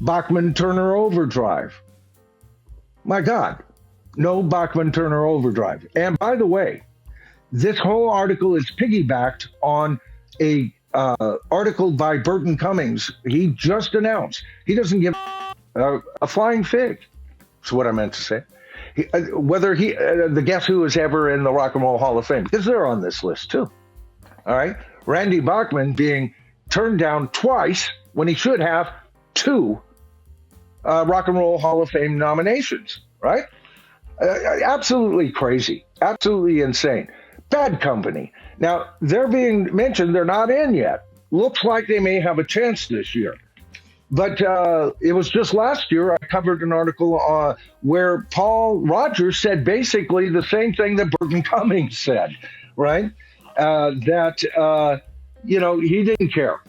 Bachman Turner Overdrive. My God, no Bachman Turner Overdrive. And by the way, this whole article is piggybacked on a article by Burton Cummings. He just announced he doesn't give a flying fig. That's what I meant to say. Whether the Guess Who is ever in the Rock and Roll Hall of Fame, because they're on this list too. All right, Randy Bachman being turned down twice when he should have two Rock and Roll Hall of Fame nominations. Right? Absolutely crazy, absolutely insane. Bad Company. Now they're being mentioned. They're not in yet. Looks like they may have a chance this year. But it was just last year I covered an article where Paul Rogers said basically the same thing that Burton Cummings said, right? That he didn't care.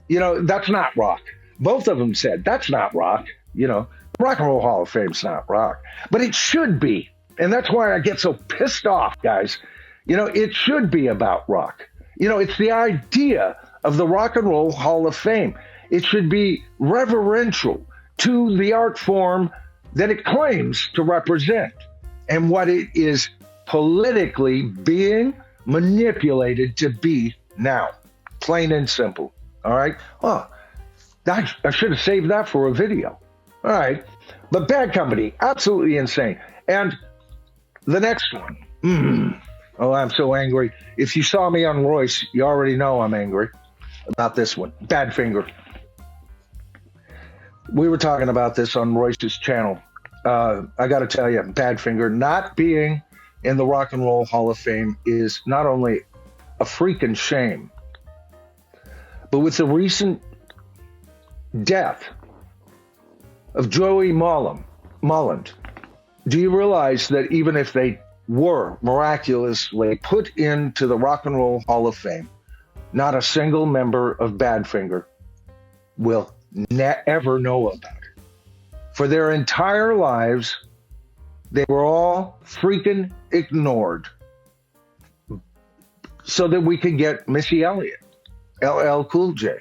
That's not rock. Both of them said that's not rock. Rock and Roll Hall of Fame's not rock, but it should be. And that's why I get so pissed off, guys. It should be about rock. It's the idea of the Rock and Roll Hall of Fame. It should be reverential to the art form that it claims to represent and what it is politically being manipulated to be now. Plain and simple. All right? Oh, I should have saved that for a video. All right. But Bad Company, absolutely insane. And the next one. Oh, I'm so angry. If you saw me on Royce, you already know I'm angry about this one. Badfinger. We were talking about this on Royce's channel. I got to tell you, Badfinger not being in the Rock and Roll Hall of Fame is not only a freaking shame, but with the recent death of Joey Noland, do you realize that even if they were miraculously put into the Rock and Roll Hall of Fame, not a single member of Badfinger will ever know about it? For their entire lives, they were all freaking ignored so that we could get Missy Elliott, LL Cool J,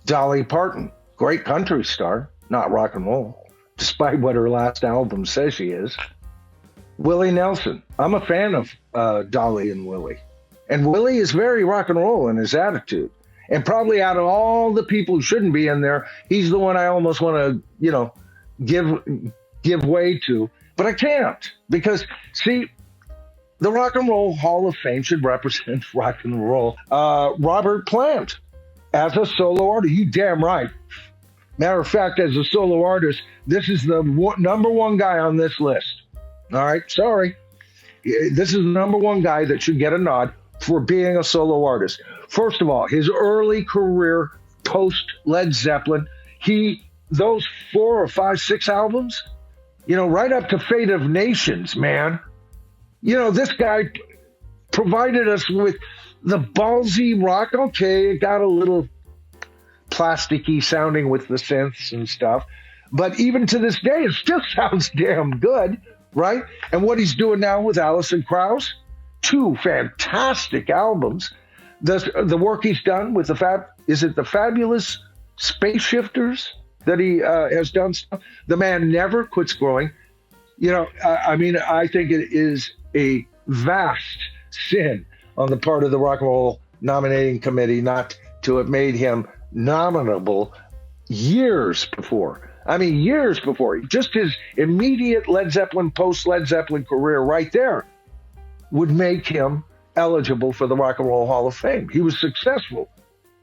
Dolly Parton, great country star, not rock and roll, despite what her last album says she is. Willie Nelson. I'm a fan of Dolly and Willie. And Willie is very rock and roll in his attitude. And probably out of all the people who shouldn't be in there, he's the one I almost want to, give way to. But I can't, because, see, the Rock and Roll Hall of Fame should represent rock and roll. Robert Plant, as a solo artist, you damn right. Matter of fact, as a solo artist, this is the number one guy on this list. All right, sorry. This is the number one guy that should get a nod for being a solo artist. First of all, his early career post Led Zeppelin, those 4 or 5, 6 albums, right up to Fate of Nations, man. This guy provided us with the ballsy rock. Okay, it got a little plasticky sounding with the synths and stuff, but even to this day, it still sounds damn good, right? And what he's doing now with Alison Krauss, 2 fantastic albums. The work he's done with the Fabulous Space Shifters that he has done stuff. The man never quits growing. I think it is a vast sin on the part of the Rock and Roll Nominating Committee not to have made him nominable years before. Years before. Just his immediate Led Zeppelin, post-Led Zeppelin career right there would make him eligible for the Rock and Roll Hall of Fame. He was successful.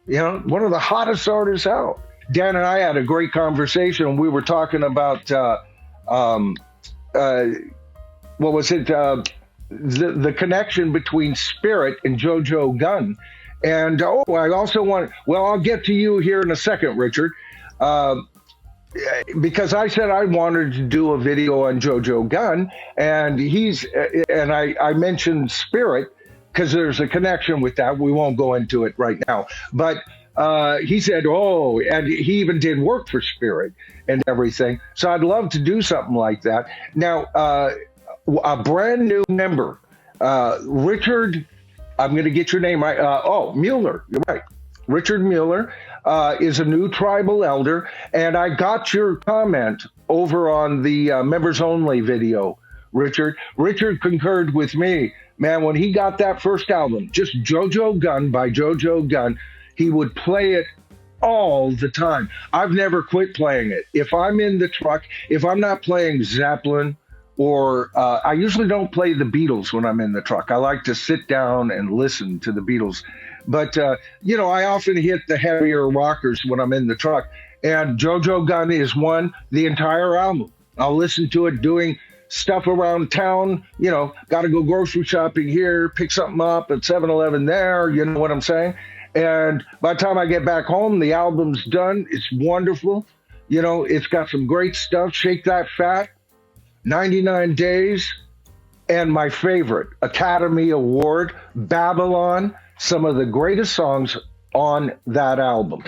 One of the hottest artists out. Dan and I had a great conversation. We were talking about, what was it? The connection between Spirit and JoJo Gunn. And, I also I'll get to you here in a second, Richard. Because I said I wanted to do a video on JoJo Gunn, and I mentioned Spirit because there's a connection with that. We won't go into it right now, but he said, and he even did work for Spirit and everything. So I'd love to do something like that. Now, a brand new member, Richard, I'm going to get your name right. Mueller, you're right. Richard Mueller, is a new tribal elder. And I got your comment over on the members only video, Richard. Richard concurred with me. Man, when he got that first album, just JoJo Gunn by JoJo Gunn, he would play it all the time. I've never quit playing it. If I'm in the truck, if I'm not playing Zeppelin, or I usually don't play the Beatles when I'm in the truck. I like to sit down and listen to the Beatles. But, I often hit the heavier rockers when I'm in the truck. And JoJo Gunn is one, the entire album. I'll listen to it doing stuff around town, got to go grocery shopping here, pick something up at 7-Eleven there, you know what I'm saying? And by the time I get back home, the album's done. It's wonderful. It's got some great stuff. Shake That Fat, 99 Days, and my favorite, Academy Award, Babylon, some of the greatest songs on that album.